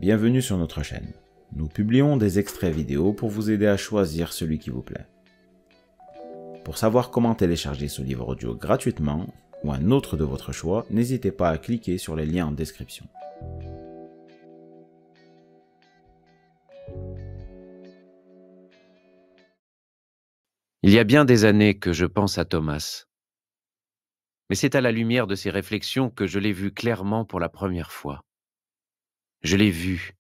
bienvenue sur notre chaîne. Nous publions des extraits vidéo pour vous aider à choisir celui qui vous plaît. Pour savoir comment télécharger ce livre audio gratuitement, ou un autre de votre choix, n'hésitez pas à cliquer sur les liens en description. Il y a bien des années que je pense à Thomas. Mais c'est à la lumière de ces réflexions que je l'ai vu clairement pour la première fois. Je l'ai vu,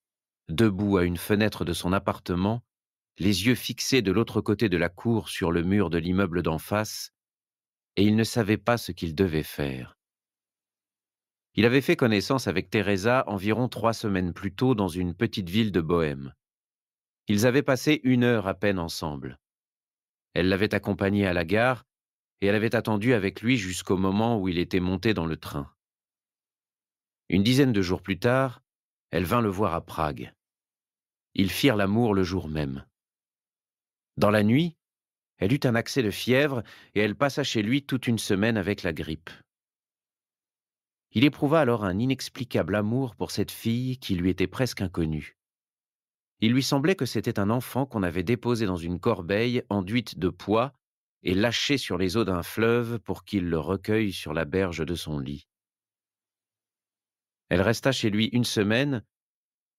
debout à une fenêtre de son appartement, les yeux fixés de l'autre côté de la cour sur le mur de l'immeuble d'en face, et il ne savait pas ce qu'il devait faire. Il avait fait connaissance avec Teresa environ 3 semaines plus tôt dans une petite ville de Bohême. Ils avaient passé 1 heure à peine ensemble. Elle l'avait accompagné à la gare, et elle avait attendu avec lui jusqu'au moment où il était monté dans le train. Une dizaine de jours plus tard, elle vint le voir à Prague. Ils firent l'amour le jour même. Dans la nuit, elle eut un accès de fièvre et elle passa chez lui toute une semaine avec la grippe. Il éprouva alors un inexplicable amour pour cette fille qui lui était presque inconnue. Il lui semblait que c'était un enfant qu'on avait déposé dans une corbeille enduite de pois et lâché sur les eaux d'un fleuve pour qu'il le recueille sur la berge de son lit. Elle resta chez lui 1 semaine,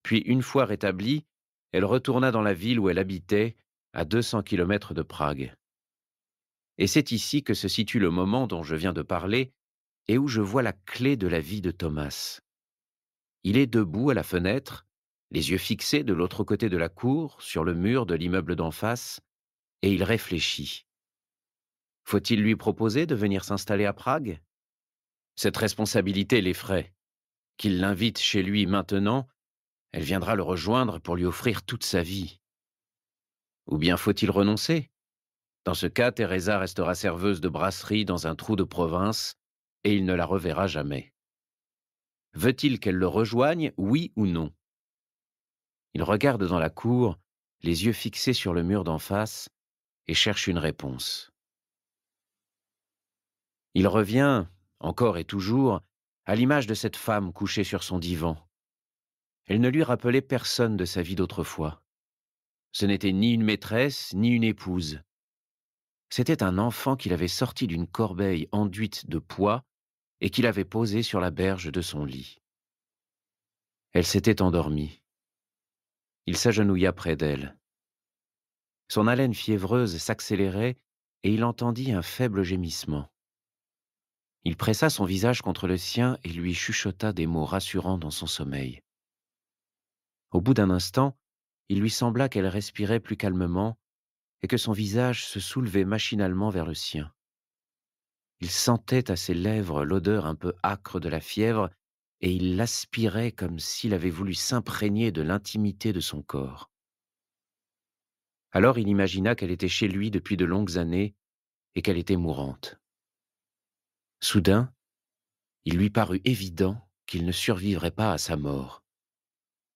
puis une fois rétablie, elle retourna dans la ville où elle habitait, à 200 kilomètres de Prague. Et c'est ici que se situe le moment dont je viens de parler et où je vois la clé de la vie de Thomas. Il est debout à la fenêtre, les yeux fixés de l'autre côté de la cour, sur le mur de l'immeuble d'en face, et il réfléchit. Faut-il lui proposer de venir s'installer à Prague? Cette responsabilité l'effraie. Qu'il l'invite chez lui maintenant, elle viendra le rejoindre pour lui offrir toute sa vie. Ou bien faut-il renoncer? Dans ce cas, Teresa restera serveuse de brasserie dans un trou de province et il ne la reverra jamais. Veut-il qu'elle le rejoigne, oui ou non? Il regarde dans la cour, les yeux fixés sur le mur d'en face, et cherche une réponse. Il revient, encore et toujours, à l'image de cette femme couchée sur son divan. Elle ne lui rappelait personne de sa vie d'autrefois. Ce n'était ni une maîtresse, ni une épouse. C'était un enfant qu'il avait sorti d'une corbeille enduite de pois et qu'il avait posé sur la berge de son lit. Elle s'était endormie. Il s'agenouilla près d'elle. Son haleine fiévreuse s'accélérait et il entendit un faible gémissement. Il pressa son visage contre le sien et lui chuchota des mots rassurants dans son sommeil. Au bout d'un instant, il lui sembla qu'elle respirait plus calmement et que son visage se soulevait machinalement vers le sien. Il sentait à ses lèvres l'odeur un peu âcre de la fièvre et il l'aspirait comme s'il avait voulu s'imprégner de l'intimité de son corps. Alors il imagina qu'elle était chez lui depuis de longues années et qu'elle était mourante. Soudain, il lui parut évident qu'il ne survivrait pas à sa mort.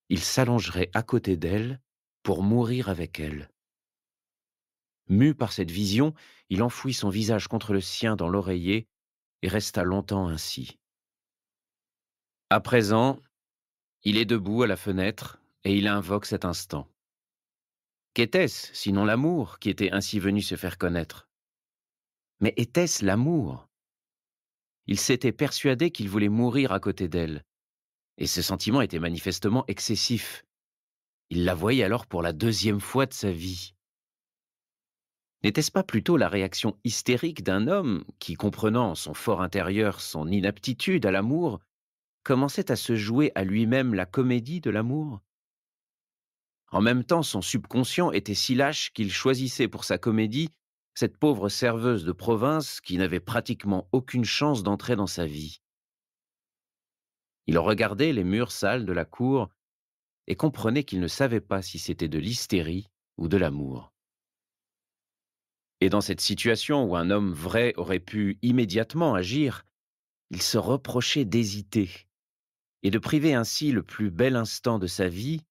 Il s'allongerait à côté d'elle pour mourir avec elle. Mu par cette vision, il enfouit son visage contre le sien dans l'oreiller et resta longtemps ainsi. À présent, il est debout à la fenêtre et il invoque cet instant. Qu'était-ce, sinon l'amour, qui était ainsi venu se faire connaître? Mais était-ce l'amour? Il s'était persuadé qu'il voulait mourir à côté d'elle, et ce sentiment était manifestement excessif. Il la voyait alors pour la 2e fois de sa vie. N'était-ce pas plutôt la réaction hystérique d'un homme qui, comprenant en son fort intérieur son inaptitude à l'amour, commençait à se jouer à lui-même la comédie de l'amour? En même temps, son subconscient était si lâche qu'il choisissait pour sa comédie cette pauvre serveuse de province qui n'avait pratiquement aucune chance d'entrer dans sa vie. Il regardait les murs sales de la cour et comprenait qu'il ne savait pas si c'était de l'hystérie ou de l'amour. Et dans cette situation où un homme vrai aurait pu immédiatement agir, il se reprochait d'hésiter et de priver ainsi le plus bel instant de sa vie.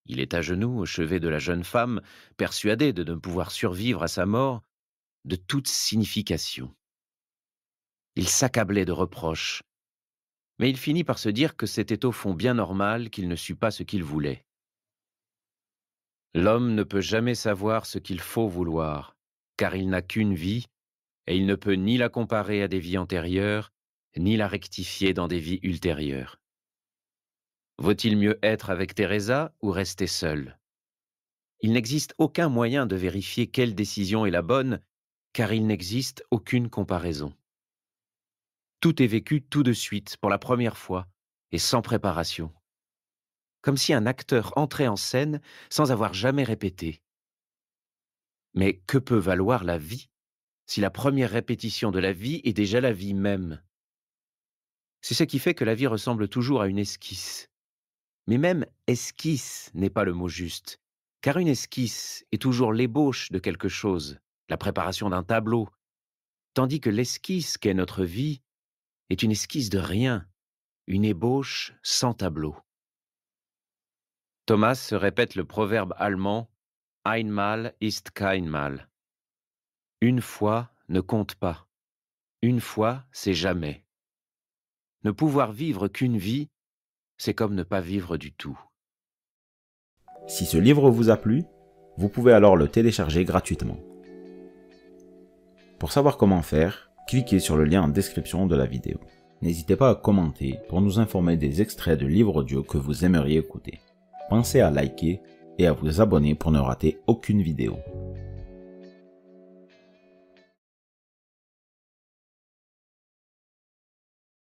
Il est à genoux au chevet de la jeune femme, persuadé de ne pouvoir survivre à sa mort, de toute signification. Il s'accablait de reproches, Mais il finit par se dire que c'était au fond bien normal qu'il ne sût pas ce qu'il voulait. L'homme ne peut jamais savoir ce qu'il faut vouloir, car il n'a qu'une vie, et il ne peut ni la comparer à des vies antérieures, ni la rectifier dans des vies ultérieures. Vaut-il mieux être avec Teresa ou rester seul? Il n'existe aucun moyen de vérifier quelle décision est la bonne, car il n'existe aucune comparaison. Tout est vécu tout de suite, pour la première fois, et sans préparation. Comme si un acteur entrait en scène sans avoir jamais répété. Mais que peut valoir la vie si la première répétition de la vie est déjà la vie même? C'est ce qui fait que la vie ressemble toujours à une esquisse. Mais même esquisse n'est pas le mot juste, car une esquisse est toujours l'ébauche de quelque chose, la préparation d'un tableau, tandis que l'esquisse qu'est notre vie est une esquisse de rien, une ébauche sans tableau. Thomas se répète le proverbe allemand « Einmal ist kein Mal ». Une fois ne compte pas. Une fois, c'est jamais. Ne pouvoir vivre qu'une vie, c'est comme ne pas vivre du tout. Si ce livre vous a plu, vous pouvez alors le télécharger gratuitement. Pour savoir comment faire, cliquez sur le lien en description de la vidéo. N'hésitez pas à commenter pour nous informer des extraits de livres audio que vous aimeriez écouter. Pensez à liker et à vous abonner pour ne rater aucune vidéo.